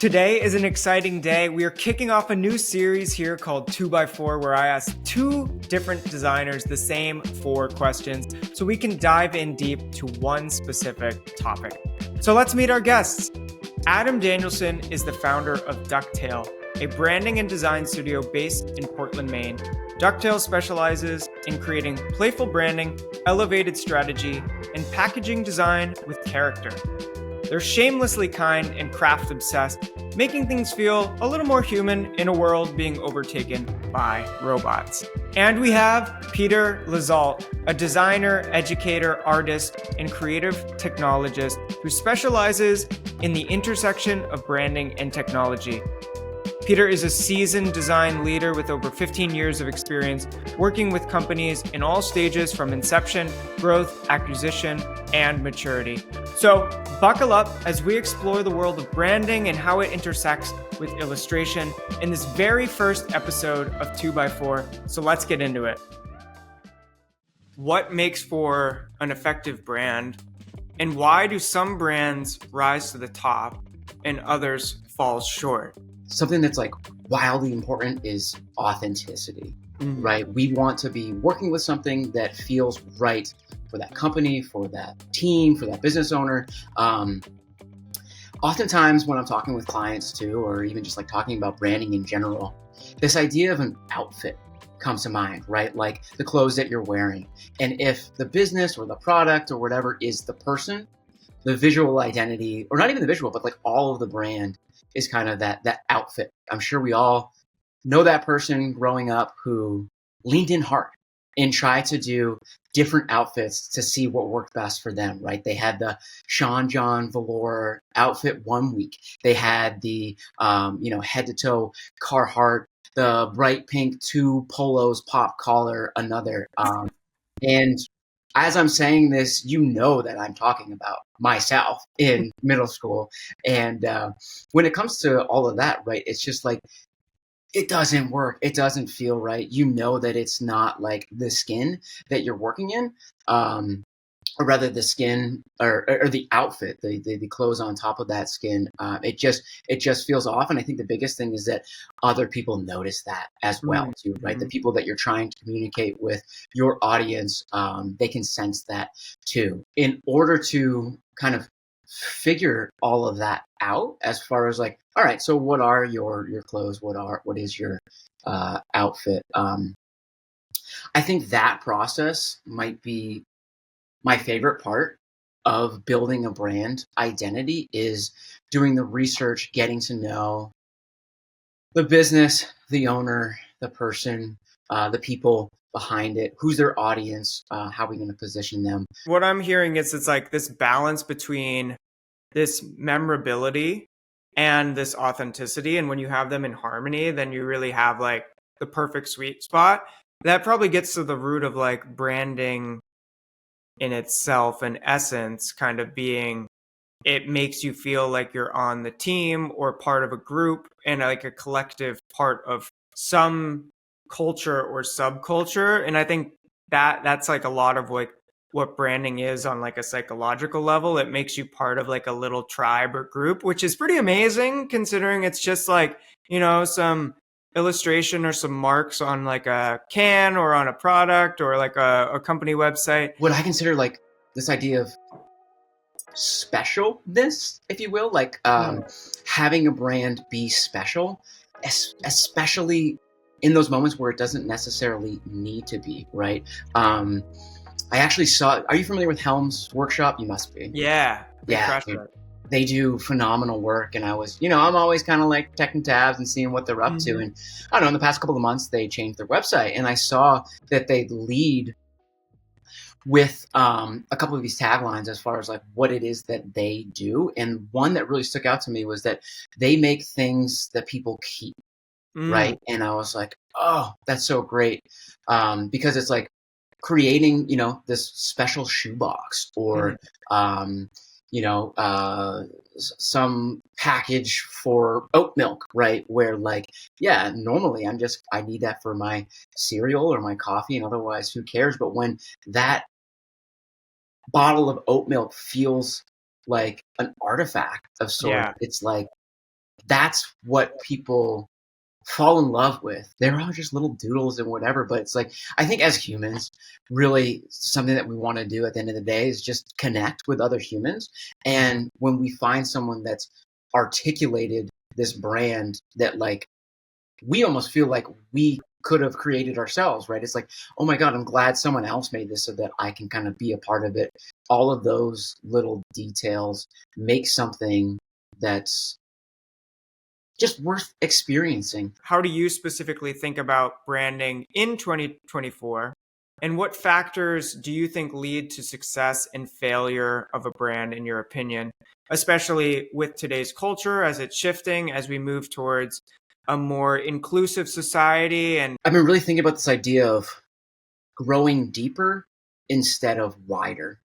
Today is an exciting day. We are kicking off a new series here called 2x4, where I ask two different designers the same four questions so we can dive in deep to one specific topic. So let's meet our guests. Adam Danielson is the founder of Ducktail, a branding and design studio based in Portland, Maine. Ducktail specializes in creating playful branding, elevated strategy, and packaging design with character. They're shamelessly kind and craft obsessed, making things feel a little more human in a world being overtaken by robots. And we have Peter Laxalt, a designer, educator, artist, and creative technologist who specializes in the intersection of branding and technology. Peter is a seasoned design leader with over 15 years of experience working with companies in all stages from inception, growth, acquisition, and maturity. So buckle up as we explore the world of branding and how it intersects with illustration in this very first episode of 2x4. So let's get into it. What makes for an effective brand, and why do some brands rise to the top and others fall short? Something that's like wildly important is authenticity, right? We want to be working with something that feels right for that company, for that team, for that business owner. Oftentimes when I'm talking with clients too, or even just like talking about branding in general, this idea of an outfit comes to mind, right? Like the clothes that you're wearing. And if the business or the product or whatever is the person, the visual identity, or not even the visual, but like all of the brand is kind of that outfit. I'm sure we all know that person growing up who leaned in hard and tried to do different outfits to see what worked best for them, right? They had the Sean John velour outfit one week. They had the, head to toe Carhartt, the bright pink 2 polos pop collar another. And as I'm saying this, you know that I'm talking about myself in middle school. And when it comes to all of that, right, it's just like, it doesn't work. It doesn't feel right. You know that it's not like the skin that you're working in, or rather the skin or the outfit, the clothes on top of that skin. It just feels off. And I think the biggest thing is that other people notice that as well too, right? The people that you're trying to communicate with, your audience, they can sense that too. In order to kind of figure all of that out as far as like, all right, so what are your clothes? What is your outfit? I think that process might be my favorite part of building a brand identity, is doing the research, getting to know the business, the owner, the person, the people behind it, who's their audience, how are we going to position them. What I'm hearing is it's like this balance between this memorability and this authenticity. And when you have them in harmony, then you really have like the perfect sweet spot. That probably gets to the root of like branding in itself and essence kind of being, it makes you feel like you're on the team or part of a group and like a collective part of some culture or subculture. And I think that's like a lot of like what branding is on like a psychological level. It makes you part of like a little tribe or group, which is pretty amazing considering it's just like, some illustration or some marks on like a can or on a product or like a company website. What I consider like this idea of specialness, if you will, like having a brand be special, especially in those moments where it doesn't necessarily need to be, right? I actually saw, are you familiar with Helm's Workshop? You must be. Yeah. They do phenomenal work. And I was, I'm always kind of like checking tabs and seeing what they're up to. And I don't know, in the past couple of months, they changed their website. And I saw that they lead with a couple of these taglines as far as like what it is that they do. And one that really stuck out to me was that they make things that people keep, right? And I was like, oh, that's so great. Because it's like creating, this special shoebox or, some package for oat milk, right? Where like, yeah, normally I need that for my cereal or my coffee and otherwise who cares? But when that bottle of oat milk feels like an artifact of sort, it's like, that's what people fall in love with. They're all just little doodles and whatever, but it's like, I think as humans, really something that we want to do at the end of the day is just connect with other humans. And when we find someone that's articulated this brand that like we almost feel like we could have created ourselves, right? It's like, oh my God, I'm glad someone else made this so that I can kind of be a part of it. All of those little details make something that's just worth experiencing. How do you specifically think about branding in 2024? And what factors do you think lead to success and failure of a brand, in your opinion, especially with today's culture as it's shifting, as we move towards a more inclusive society? And I've been really thinking about this idea of growing deeper instead of wider.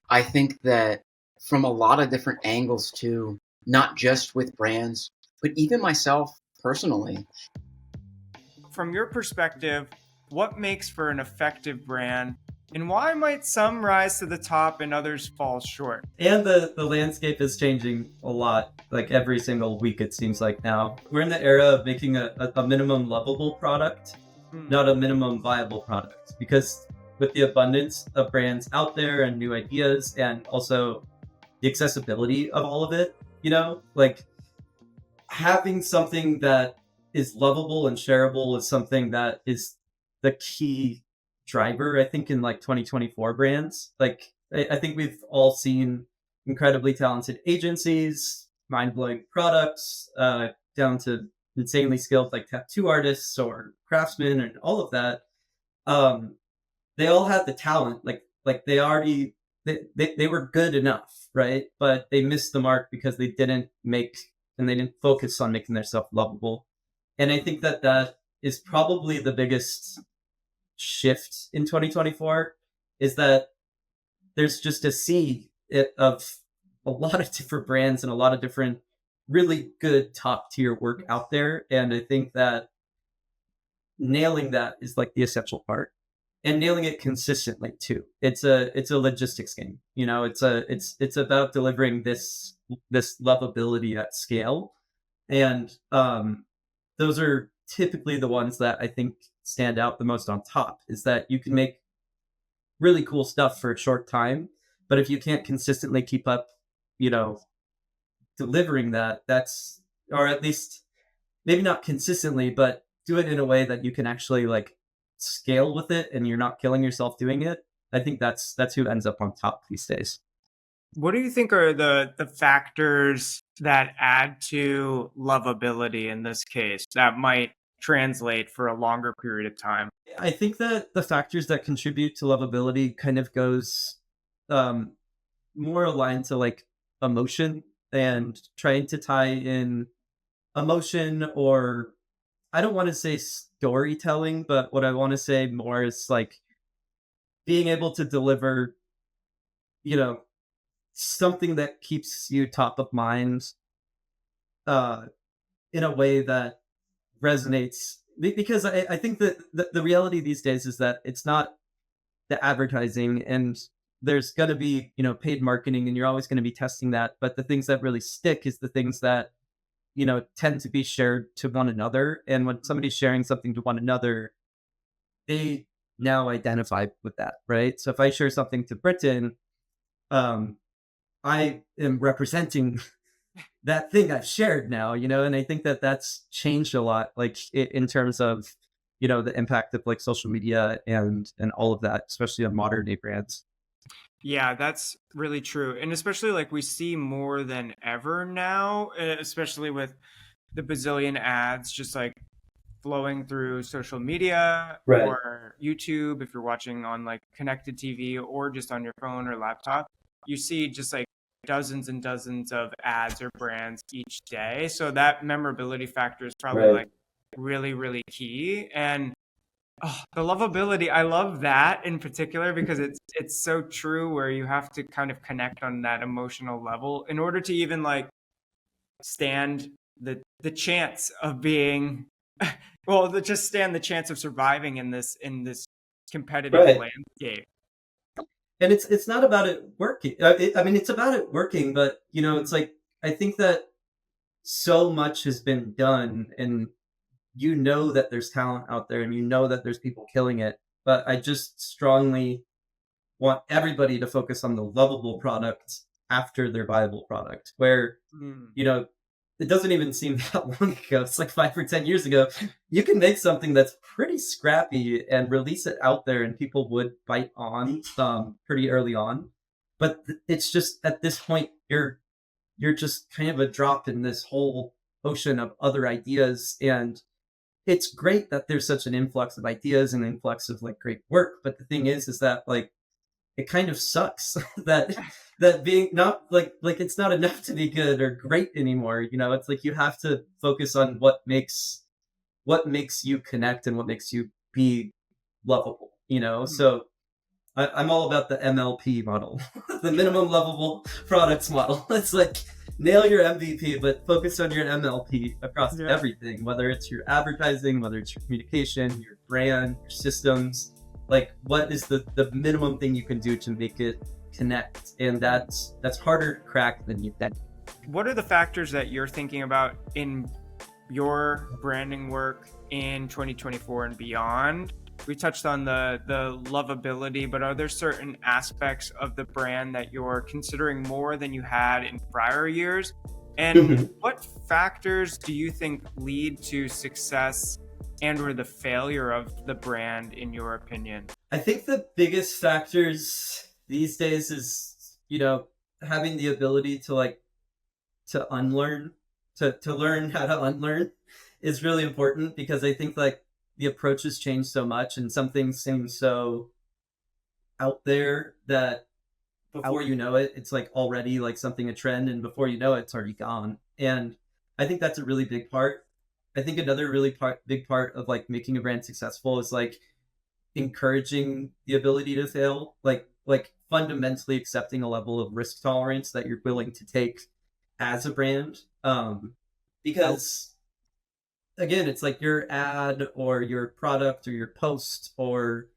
I think that from a lot of different angles too, not just with brands, but even myself personally. from your perspective, what makes for an effective brand? And why might some rise to the top and others fall short? And the landscape is changing a lot, like every single week it seems like now. We're in the era of making a minimum lovable product, not a minimum viable product. Because with the abundance of brands out there and new ideas and also the accessibility of all of it, like having something that is lovable and shareable is something that is the key driver, I think, in like 2024 brands. Like, I think we've all seen incredibly talented agencies, mind-blowing products, down to insanely skilled like tattoo artists or craftsmen and all of that. They all had the talent, like they were good enough, right? But they missed the mark because they didn't focus on making themselves lovable. And I think that is probably the biggest shift in 2024, is that there's just a sea of a lot of different brands and a lot of different really good top tier work out there. And I think that nailing that is like the essential part, and nailing it consistently too. It's a logistics game. It's about delivering this lovability at scale. And those are typically the ones that I think stand out the most on top, is that you can make really cool stuff for a short time, but if you can't consistently keep up, delivering or at least maybe not consistently, but do it in a way that you can actually like scale with it and you're not killing yourself doing it. I think that's who ends up on top these days. What do you think are the factors that add to lovability in this case that might translate for a longer period of time? I think that the factors that contribute to lovability kind of goes more aligned to like emotion, and trying to tie in emotion, or I don't want to say storytelling, but what I want to say more is like being able to deliver, something that keeps you top of mind uh, in a way that resonates. Because I think that the reality these days is that it's not the advertising, and there's going to be, paid marketing, and you're always going to be testing that. But the things that really stick is the things that, tend to be shared to one another. And when somebody's sharing something to one another, they now identify with that, right? So if I share something to Britain, I am representing that thing I've shared now, and I think that that's changed a lot, like in terms of, the impact of like social media and all of that, especially on modern day brands. Yeah, that's really true. And especially like we see more than ever now, especially with the bazillion ads just like flowing through social media Right. or YouTube, if you're watching on like connected TV or just on your phone or laptop, you see just like dozens and dozens of ads or brands each day. So that memorability factor is probably Right. like really, really key. And the lovability, I love that in particular because it's so true, where you have to kind of connect on that emotional level in order to even like stand the chance of being just stand the chance of surviving in this competitive Right. landscape. And it's not about it working. I mean, it's about it working, but it's like, I think that so much has been done, and you know that there's talent out there, and you know that there's people killing it. But I just strongly want everybody to focus on the lovable product after their viable product, where, you know, it doesn't even seem that long ago. It's like 5 or 10 years ago. You can make something that's pretty scrappy and release it out there, and people would bite on pretty early on. But it's just at this point, you're just kind of a drop in this whole ocean of other ideas, and it's great that there's such an influx of ideas and influx of like great work. But the thing is that like it kind of sucks that being not like it's not enough to be good or great anymore. You know, it's like you have to focus on what makes you connect and what makes you be lovable. You know, so I'm all about the MLP model, the minimum lovable products model. It's like nail your MVP, but focus on your MLP across everything, whether it's your advertising, whether it's your communication, your brand, your systems. Like, what is the minimum thing you can do to make it connect? And that's harder to crack than you think. What are the factors that you're thinking about in your branding work in 2024 and beyond? We touched on the lovability, but are there certain aspects of the brand that you're considering more than you had in prior years? And what factors do you think lead to success and or the failure of the brand, in your opinion? I think the biggest factors these days is, you know, having the ability to unlearn, to learn how to unlearn is really important, because I think like the approach has changed so much and some things seem so out there that before you know it, it's like already like something a trend, and before you know it, it's already gone. And I think that's a really big part. I think another really big part of like making a brand successful is like encouraging the ability to fail, like fundamentally accepting a level of risk tolerance that you're willing to take as a brand. Because again, it's like your ad or your product or your post or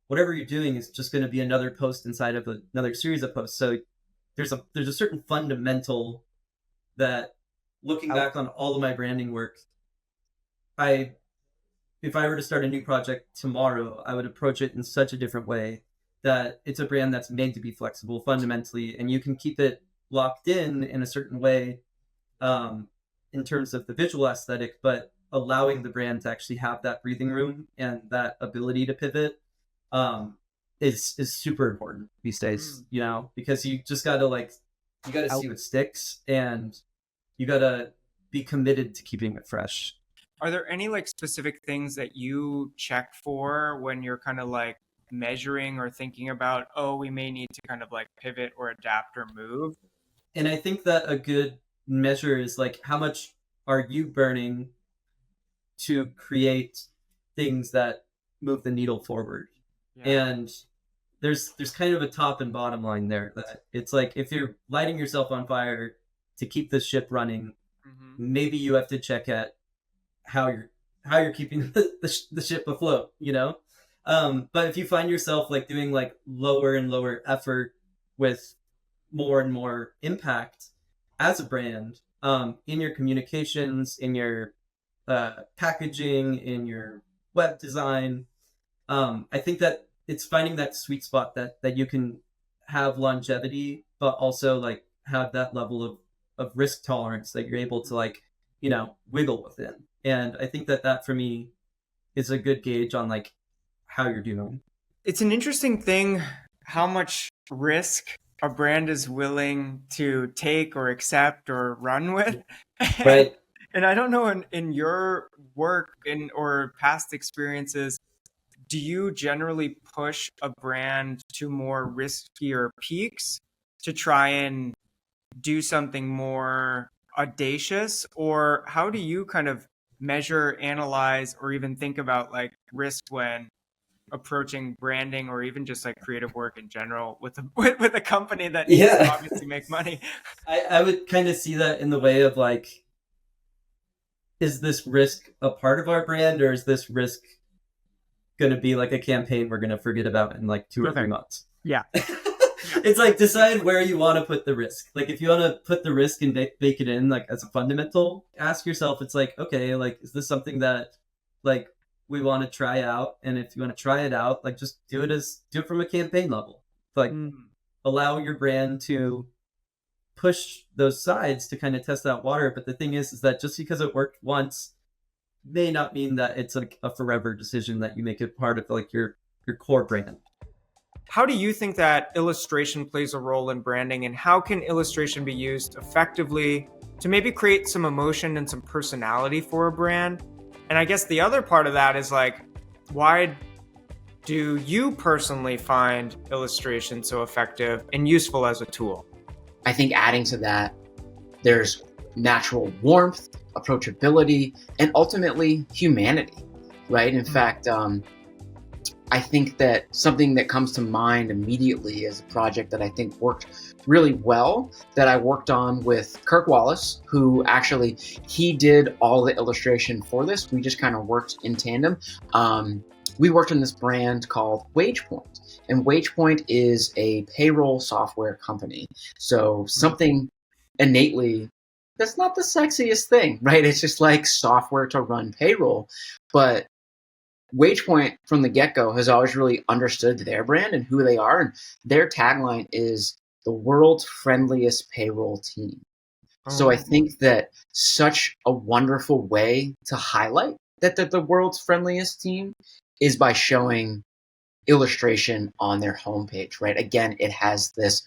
whatever you're doing is just going to be another post inside of another series of posts. So there's a certain fundamental that, looking back on all of my branding work, if I were to start a new project tomorrow, I would approach it in such a different way that it's a brand that's made to be flexible fundamentally, and you can keep it locked in a certain way in terms of the visual aesthetic, but allowing the brand to actually have that breathing room and that ability to pivot is super important these days, you know, because you just gotta see what sticks, and you gotta be committed to keeping it fresh. Are there any like specific things that you check for when you're kind of like measuring or thinking about, oh, we may need to kind of like pivot or adapt or move? And I think that a good measure is like, how much are you burning to create things that move the needle forward? And there's kind of a top and bottom line there, that it's like, if you're lighting yourself on fire to keep the ship running, maybe you have to check at how you're keeping the ship afloat, you know. But if you find yourself like doing like lower and lower effort with more and more impact as a brand, in your communications, in your packaging, in your web design, I think that it's finding that sweet spot that you can have longevity, but also like have that level of risk tolerance that you're able to like, you know, wiggle within. And I think that for me is a good gauge on like how you're doing. It's an interesting thing how much risk a brand is willing to take or accept or run with. Right. And I don't know, in your work or past experiences, do you generally push a brand to more riskier peaks to try and do something more audacious? Or how do you kind of measure, analyze, or even think about like risk when approaching branding or even just like creative work in general with a company that needs to obviously make money? I would kind of see that in the way of like, is this risk a part of our brand, or is this risk going to be like a campaign we're going to forget about in like 2 or 3 months? Yeah. It's like decide where you want to put the risk. Like if you want to put the risk and bake it in like as a fundamental, ask yourself, it's like, okay, like is this something that like we want to try out? And if you want to try it out, like just do it from a campaign level. Like allow your brand to push those sides to kind of test that water. But the thing is that just because it worked once may not mean that it's like a forever decision that you make it part of like your core brand. How do you think that illustration plays a role in branding, and how can illustration be used effectively to maybe create some emotion and some personality for a brand? And I guess the other part of that is like, why do you personally find illustration so effective and useful as a tool? I think adding to that, there's natural warmth, approachability, and ultimately humanity, right? In fact, I think that something that comes to mind immediately is a project that I think worked really well that I worked on with Kirk Wallace, who actually, he did all the illustration for this. We just kind of worked in tandem. We worked on this brand called WagePoint, and WagePoint is a payroll software company. So something innately, that's not the sexiest thing, right? It's just like software to run payroll. But WagePoint from the get-go has always really understood their brand and who they are. And their tagline is the world's friendliest payroll team. So I think that such a wonderful way to highlight that the world's friendliest team is by showing illustration on their homepage, right? Again, it has this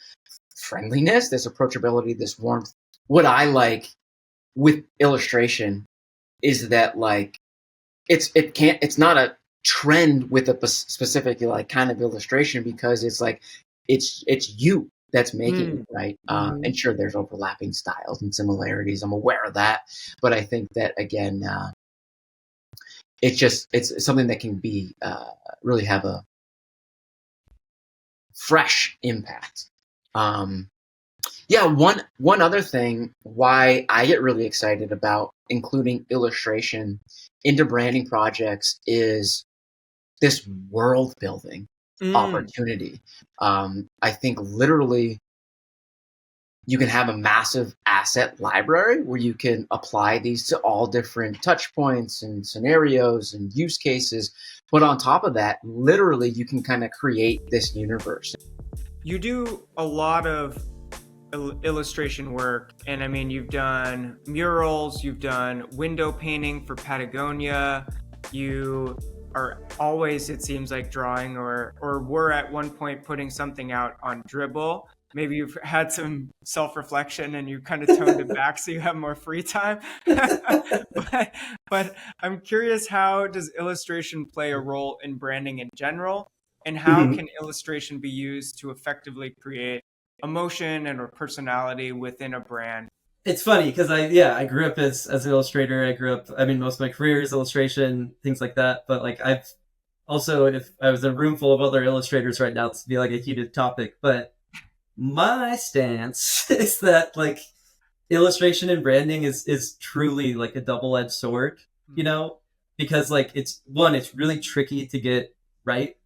friendliness, this approachability, this warmth. What I like with illustration is that like it's not a trend with a specific like kind of illustration, because it's like it's you that's making it, right? And sure, there's overlapping styles and similarities. I'm aware of that, but I think that again, it's something that can be really have a fresh impact. Yeah, one other thing why I get really excited about including illustration into branding projects is this world building opportunity. I think literally you can have a massive asset library where you can apply these to all different touch points and scenarios and use cases. But on top of that, literally you can kind of create this universe. You do a lot of illustration work, and I mean, you've done murals, you've done window painting for Patagonia, you are always, it seems like, drawing or were at one point putting something out on Dribble. Maybe you've had some self-reflection and you kind of toned it back so you have more free time. but I'm curious, how does illustration play a role in branding in general? And how can illustration be used to effectively create emotion and or personality within a brand? It's funny because I grew up as an illustrator. Most of my career is illustration, things like that. But like I've also, if I was in a room full of other illustrators right now, this would be like a heated topic. But my stance is that like illustration and branding is truly like a double-edged sword, you know, because like it's really tricky to get right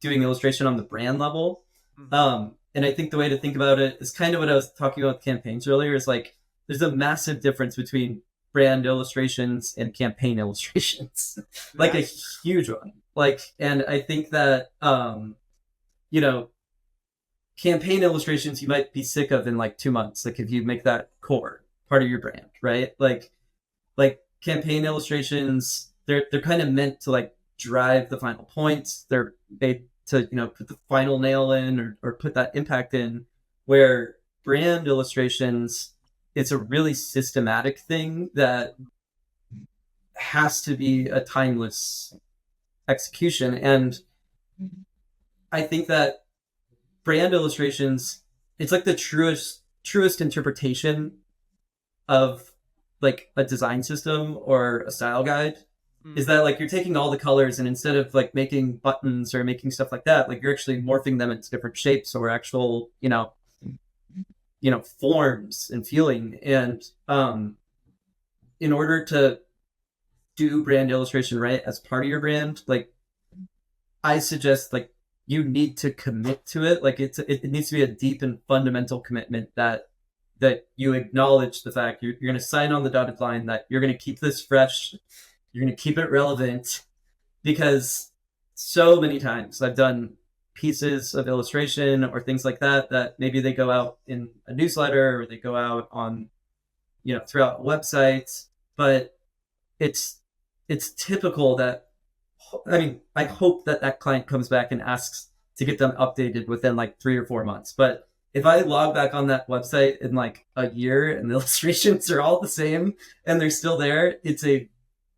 doing illustration on the brand level. And I think the way to think about it is kind of what I was talking about with campaigns earlier, is like there's a massive difference between brand illustrations and campaign illustrations, like a huge one. Like, and I think that, campaign illustrations you might be sick of in like 2 months. Like if you make that core part of your brand, right? Like campaign illustrations, they're kind of meant to like drive the final points. They're made to, put the final nail in or put that impact in, where brand illustrations, it's a really systematic thing that has to be a timeless execution. And I think that brand illustrations, it's like the truest interpretation of like a design system or a style guide, is that like you're taking all the colors and instead of like making buttons or making stuff like that, like you're actually morphing them into different shapes or actual, forms and feeling. And in order to do brand illustration right as part of your brand, like I suggest like you need to commit to it. Like it needs to be a deep and fundamental commitment that you acknowledge the fact you're going to sign on the dotted line, that you're going to keep this fresh, you're going to keep it relevant. Because so many times I've done pieces of illustration or things like that maybe they go out in a newsletter or they go out on, throughout websites, but it's typical that, I hope that client comes back and asks to get them updated within like 3 or 4 months. But if I log back on that website in like a year and the illustrations are all the same and they're still there, it's a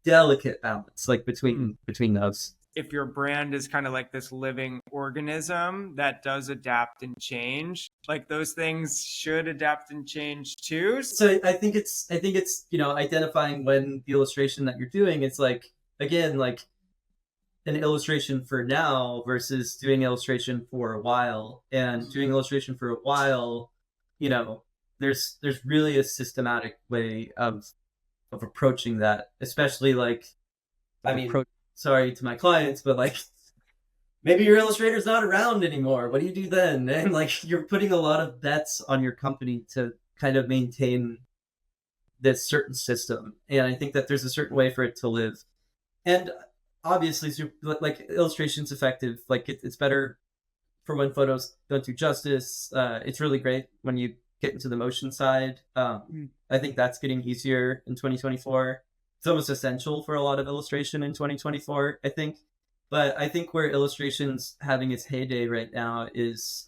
delicate balance, like between those. If your brand is kind of like this living organism that does adapt and change, like those things should adapt and change too. So I think it's identifying when the illustration that you're doing, it's like, again, like an illustration for now versus doing illustration for a while. And doing illustration for a while, there's really a systematic way of approaching that, especially like, sorry to my clients, but like maybe your illustrator's not around anymore. What do you do then? And like you're putting a lot of bets on your company to kind of maintain this certain system. And I think that there's a certain way for it to live. And obviously, like illustration's effective. Like it's better for when photos don't do justice. It's really great when you get into the motion side. I think that's getting easier in 2024. It's almost essential for a lot of illustration in 2024, I think. But I think where illustration's having its heyday right now is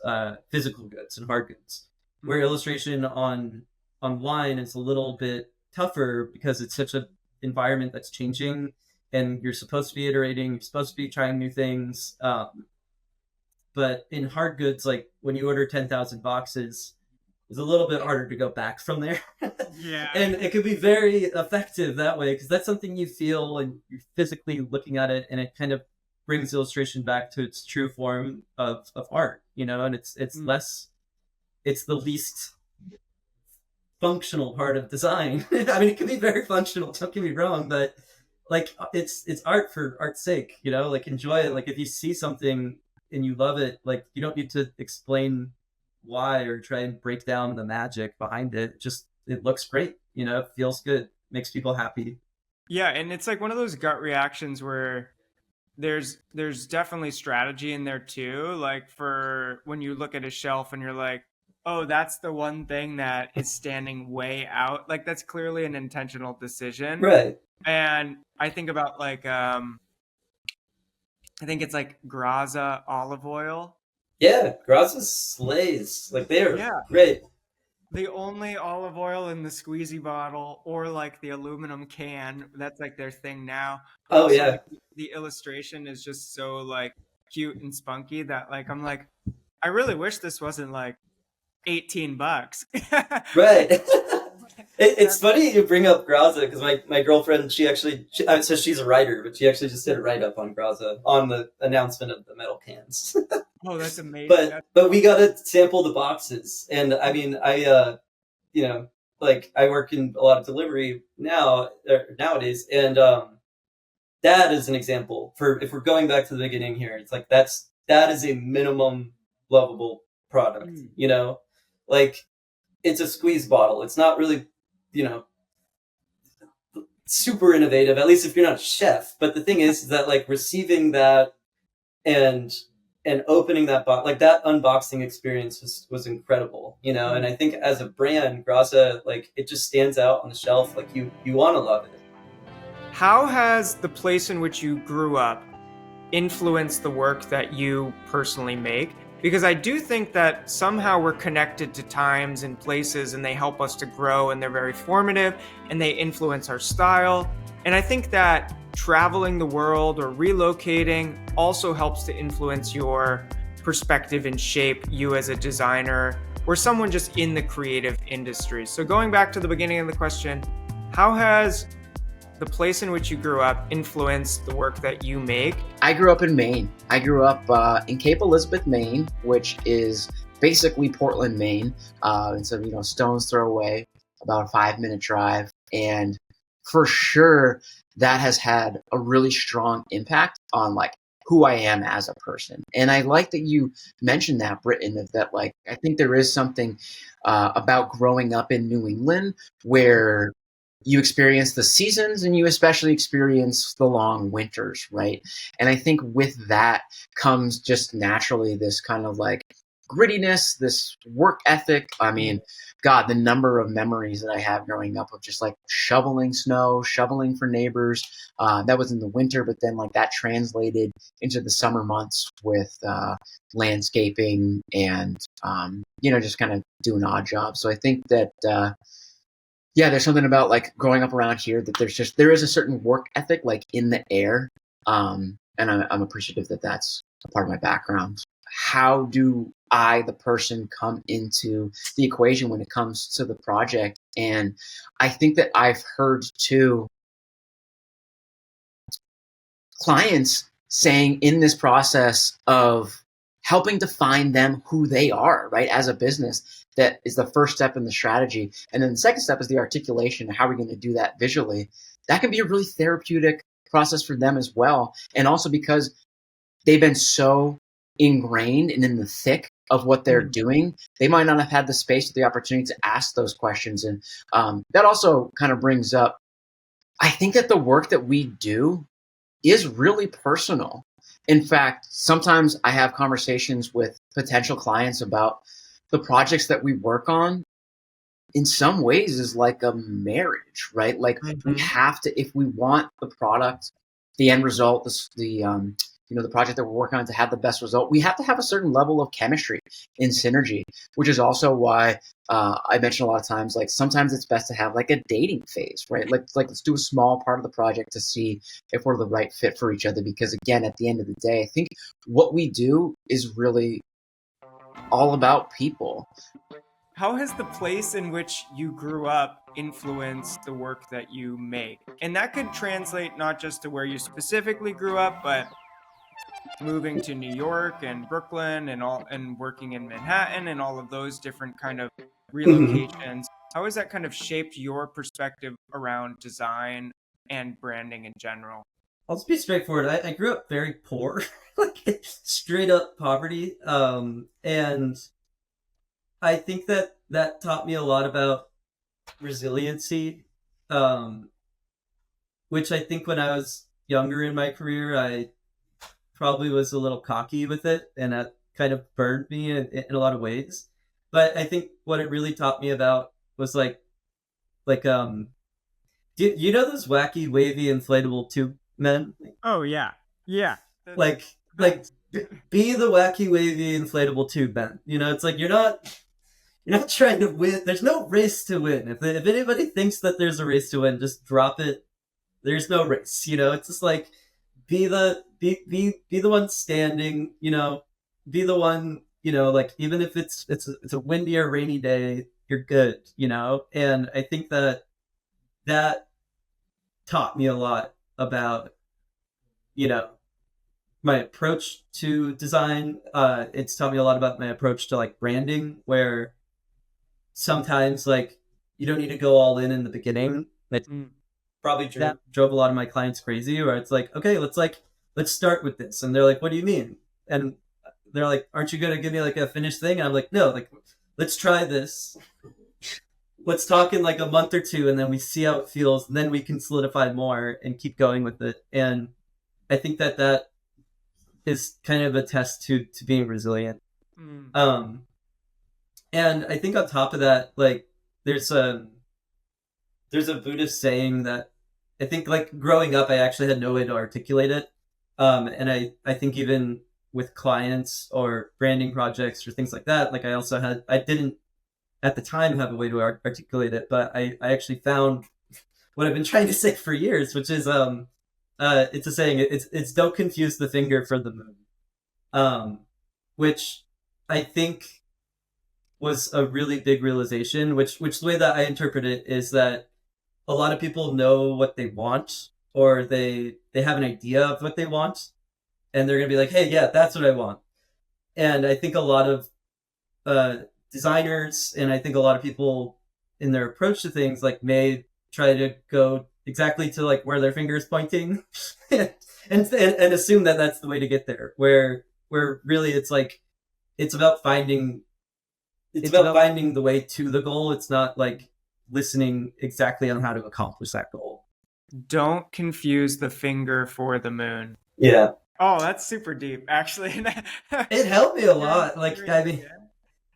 physical goods and hard goods. Where illustration online is a little bit tougher because it's such an environment that's changing and you're supposed to be iterating, you're supposed to be trying new things. But in hard goods, like when you order 10,000 boxes, it's a little bit harder to go back from there. Yeah. And it could be very effective that way because that's something you feel and you're physically looking at it, and it kind of brings illustration back to its true form of art, and it's less, it's the least functional part of design. I mean, it can be very functional, don't get me wrong, but like it's art for art's sake, like enjoy it. Like if you see something and you love it, like you don't need to explain why or try and break down the magic behind it. Just it looks great, it feels good, makes people happy. Yeah, and it's like one of those gut reactions where there's definitely strategy in there too. Like for when you look at a shelf and you're like, oh, that's the one thing that is standing way out. Like that's clearly an intentional decision. Right. And I think about like I think it's like Graza olive oil. Yeah, Graza slays. Like they're great. The only olive oil in the squeezy bottle or like the aluminum can. That's like their thing now. Oh, also, yeah. like, the illustration is just so like cute and spunky that like I'm like, I really wish this wasn't like $18. Right. It's funny you bring up Graza because my girlfriend, so she's a writer, but she actually just did a write-up on Graza on the announcement of the metal cans. Oh, that's amazing. But we got to sample the boxes. And I mean, I work in a lot of delivery nowadays. And that is an example for, if we're going back to the beginning here, it's like, that is a minimum lovable product, like it's a squeeze bottle. It's not really, super innovative, at least if you're not a chef. But the thing is that like receiving that and opening that box, like that unboxing experience was incredible, and I think as a brand, Graza, like it just stands out on the shelf. Like you want to love it. How has the place in which you grew up influenced the work that you personally make? Because I do think that somehow we're connected to times and places, and they help us to grow, and they're very formative, and they influence our style. And I think that traveling the world or relocating also helps to influence your perspective and shape you as a designer or someone just in the creative industry. So going back to the beginning of the question, how has the place in which you grew up influenced the work that you make? I grew up in Maine. I grew up in Cape Elizabeth, Maine, which is basically Portland, Maine. And so, stone's throw away, about a 5-minute drive. And for sure, that has had a really strong impact on like who I am as a person. And I like that you mentioned that, Britton, that like I think there is something about growing up in New England where you experience the seasons and you especially experience the long winters, right? And I think with that comes just naturally this kind of like grittiness, this work ethic. I mean, God, the number of memories that I have growing up of just like shoveling snow, shoveling for neighbors. That was in the winter, but then like that translated into the summer months with landscaping and, just kind of doing odd jobs. So I think that, yeah, there's something about like growing up around here that there is a certain work ethic like in the air, and I'm appreciative that that's a part of my background. How do I, the person, come into the equation when it comes to the project? And I think that I've heard too clients saying in this process of helping define them who they are, right, as a business, that is the first step in the strategy. And then the second step is the articulation. How are we going to do that visually? That can be a really therapeutic process for them as well. And also because they've been so ingrained and in the thick of what they're doing, they might not have had the space or the opportunity to ask those questions. And that also kind of brings up, I think that the work that we do is really personal. In fact, sometimes I have conversations with potential clients about the projects that we work on. In some ways is like a marriage, right? Like we have to, if we want the product, the end result, the project that we're working on to have the best result, we have to have a certain level of chemistry and synergy, which is also why I mention a lot of times, like sometimes it's best to have like a dating phase, right? Like let's do a small part of the project to see if we're the right fit for each other. Because again, at the end of the day, I think what we do is really all about people. How has the place in which you grew up influenced the work that you make? And that could translate not just to where you specifically grew up, but moving to New York and Brooklyn and working in Manhattan and all of those different kind of relocations. How has that kind of shaped your perspective around design and branding in general? I'll just be straightforward. I grew up very poor, like straight up poverty. And I think that taught me a lot about resiliency, which I think when I was younger in my career, I probably was a little cocky with it, and that kind of burned me in a lot of ways. But I think what it really taught me about was like do you know those wacky wavy inflatable tube men? Oh yeah. Yeah. Like be the wacky wavy inflatable tube man. It's like you're not trying to win. There's no race to win. If anybody thinks that there's a race to win, just drop it. There's no race. It's just like be the one standing. Be the one. Like even if it's a windy or rainy day, you're good. And I think that taught me a lot about my approach to design. It's taught me a lot about my approach to like branding, where sometimes like you don't need to go all in the beginning. It probably drove a lot of my clients crazy, where it's like, okay, let's start with this, and they're like, what do you mean? And they're like, aren't you gonna give me like a finished thing? And I'm like, no, like let's try this. Let's talk in like a month or two, and then we see how it feels, and then we can solidify more and keep going with it. And I think that is kind of a test to being resilient. And I think on top of that, like there's a Buddhist saying that I think like growing up, I actually had no way to articulate it. And I think even with clients or branding projects or things like that, like I didn't at the time have a way to articulate it, but I actually found what I've been trying to say for years, which is it's a saying. It's don't confuse the finger for the moon, which I think was a really big realization. Which the way that I interpret it is that a lot of people know what they want, or they have an idea of what they want, and they're gonna be like, hey, yeah, that's what I want. And I think a lot of designers, and I think a lot of people in their approach to things like may try to go exactly to like where their finger is pointing, and assume that that's the way to get there. Where really it's like it's about finding the way to the goal. It's not like listening exactly on how to accomplish that goal. Don't confuse the finger for the moon. Yeah. Oh, that's super deep, actually. It helped me a lot. Like, I mean,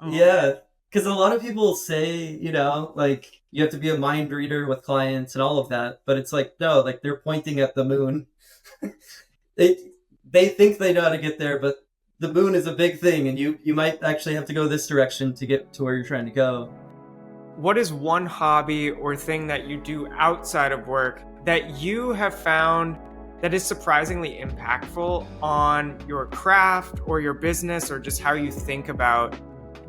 yeah, because a lot of people say, like you have to be a mind reader with clients and all of that, but it's like, no, like they're pointing at the moon. they they think they know how to get there, but the moon is a big thing, and you might actually have to go this direction to get to where you're trying to go. What is one hobby or thing that you do outside of work that you have found that is surprisingly impactful on your craft or your business, or just how you think about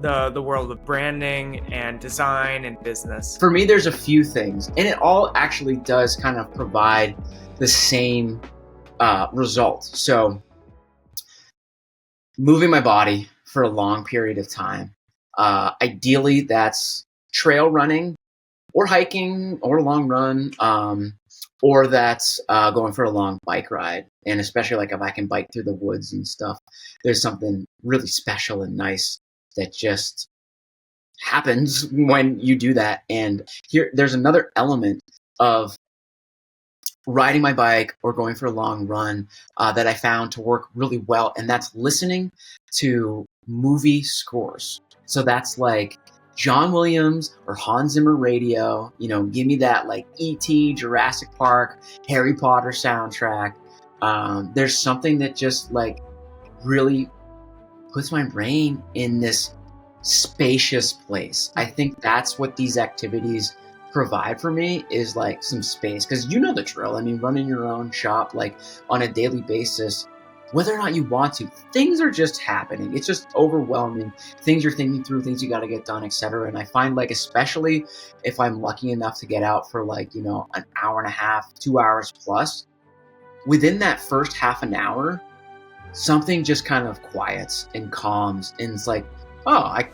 the world of branding and design and business? For me, there's a few things, and it all actually does kind of provide the same result. So moving my body for a long period of time, ideally that's trail running or hiking or a long run, or that's going for a long bike ride. And especially like if I can bike through the woods and stuff, there's something really special and nice that just happens when you do that. And there's another element of riding my bike or going for a long run that I found to work really well, and that's listening to movie scores. So that's like John Williams or Hans Zimmer radio, give me that like E.T., Jurassic Park, Harry Potter soundtrack. There's something that just like really puts my brain in this spacious place. I think that's what these activities provide for me, is like some space, because you know the drill. I mean, running your own shop like on a daily basis, whether or not you want to, things are just happening. It's just overwhelming. Things you're thinking through, things you got to get done, etc. And I find like, especially if I'm lucky enough to get out for like, an hour and a half, 2 hours plus, within that first half an hour, something just kind of quiets and calms, and it's like, oh, I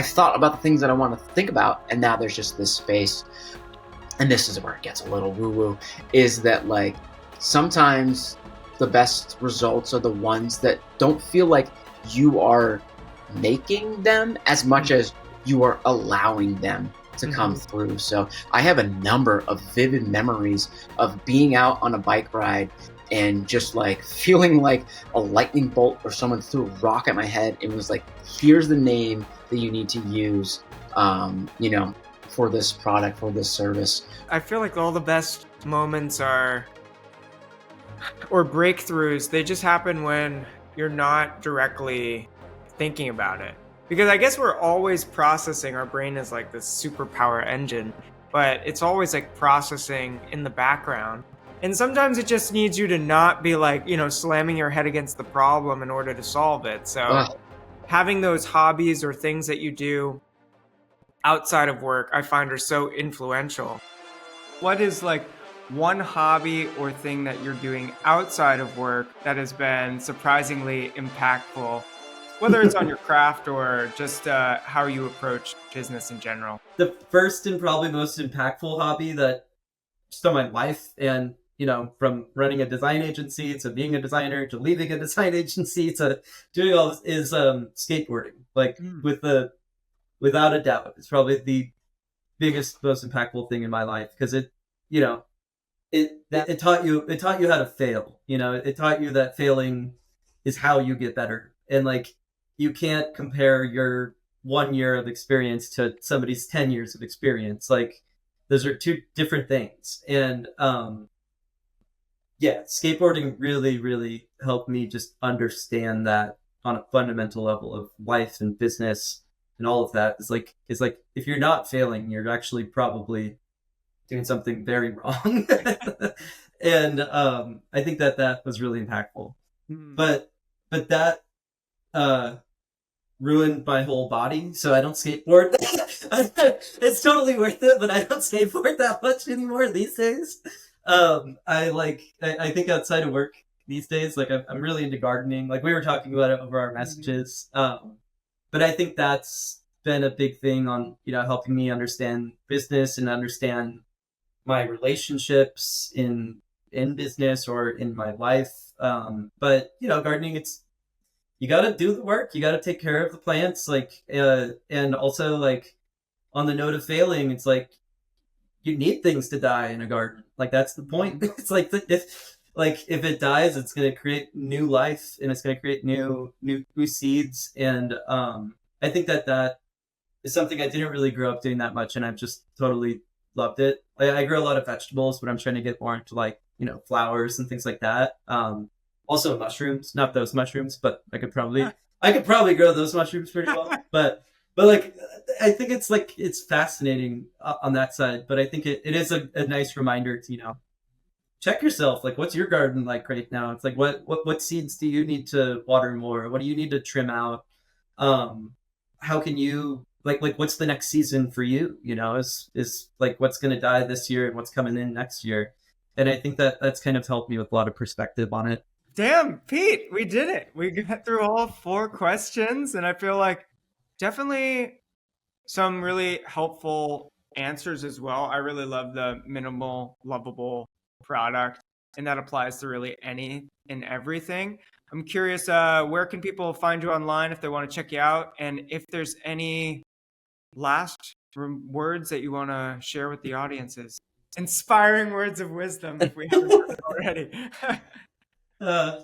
thought about the things that I want to think about, and now there's just this space. And this is where it gets a little woo-woo, is that like sometimes the best results are the ones that don't feel like you are making them as much as you are allowing them to come through. So I have a number of vivid memories of being out on a bike ride and just like feeling like a lightning bolt or someone threw a rock at my head and was like, here's the name that you need to use, for this product, for this service. I feel like all the best moments or breakthroughs, they just happen when you're not directly thinking about it. Because I guess we're always processing. Our brain is like this superpower engine, but it's always like processing in the background. And sometimes it just needs you to not be like, slamming your head against the problem in order to solve it. So having those hobbies or things that you do outside of work, I find are so influential. What is like one hobby or thing that you're doing outside of work that has been surprisingly impactful, whether it's on your craft or just how you approach business in general? The first and probably most impactful hobby that just on my life, and from running a design agency to being a designer to leaving a design agency to doing all this, is skateboarding. Like without a doubt, it's probably the biggest, most impactful thing in my life, because it taught you how to fail. It taught you that failing is how you get better, and like you can't compare your 1 year of experience to somebody's 10 years of experience. Like those are two different things. And skateboarding really, really helped me just understand that on a fundamental level of life and business and all of that. It's like if you're not failing, you're actually probably doing something very wrong. And I think that was really impactful. But that ruined my whole body, so I don't skateboard. It's totally worth it, but I don't skateboard that much anymore these days. I think outside of work these days, like I'm really into gardening. Like we were talking about it over our messages. But I think that's been a big thing on, helping me understand business and understand my relationships in business or in my life. But gardening, you got to do the work. You got to take care of the plants. And also like on the note of failing, it's like you need things to die in a garden. Like that's the point. It's like if it dies, it's going to create new life and it's going to create new seeds. And I think that is something I didn't really grow up doing that much, and I've just totally loved it. I grow a lot of vegetables, but I'm trying to get more into flowers and things like that. Also mushrooms, not those mushrooms, but I could probably grow those mushrooms pretty well. But like I think it's fascinating on that side. But I think it is a nice reminder to check yourself. Like, what's your garden like right now? It's like what seeds do you need to water more? What do you need to trim out? How can you like what's the next season for you? Is like what's going to die this year and what's coming in next year? And I think that's kind of helped me with a lot of perspective on it. Damn, Pete, we did it. We got through all 4 questions, and I feel like definitely some really helpful answers as well. I really love the minimal, lovable product, and that applies to really any and everything. I'm curious, where can people find you online if they want to check you out? And if there's any last words that you want to share with the audiences. Inspiring words of wisdom, if we haven't done it already.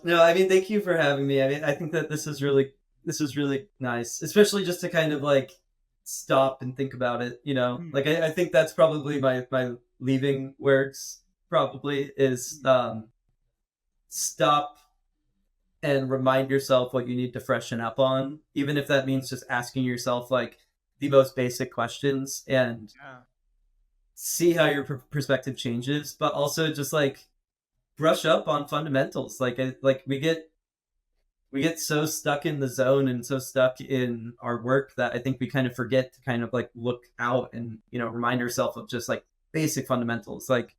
No, I mean, thank you for having me. I mean, I think that this is really nice, especially just to kind of like stop and think about it. Like I think that's probably my leaving words. Probably is stop and remind yourself what you need to freshen up on, even if that means just asking yourself like the most basic questions and see how your perspective changes, but also just like brush up on fundamentals. Like we get so stuck in the zone and so stuck in our work that I think we kind of forget to kind of like look out and remind ourselves of just like basic fundamentals. Like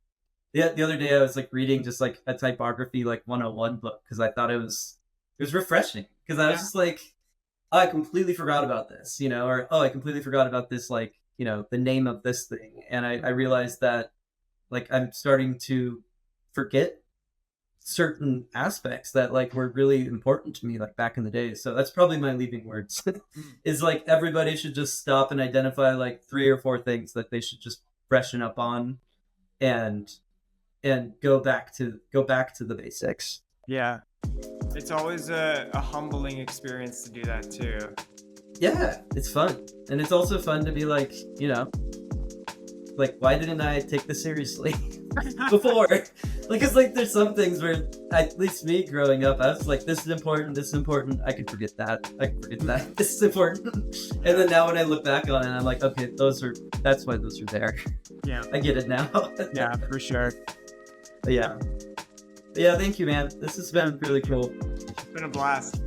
the other day I was like reading just like a typography like 101 book because I thought it was refreshing, because I was just like, oh, I completely forgot about this, or oh, I completely forgot about this, like the name of this thing. And I realized that like I'm starting to forget certain aspects that like were really important to me like back in the day. So that's probably my leaving words is like everybody should just stop and identify like 3 or 4 things that they should just freshen up on and go back to the basics. Yeah, it's always a humbling experience to do that too. Yeah, it's fun. And it's also fun to be like, like, why didn't I take this seriously before? Like, it's like there's some things where, at least me growing up, I was like, this is important. I could forget that. This is important. And then now when I look back on it, I'm like, okay, that's why those are there. Yeah. I get it now. Yeah, for sure. Yeah. Yeah, thank you, man. This has been really cool. It's been a blast.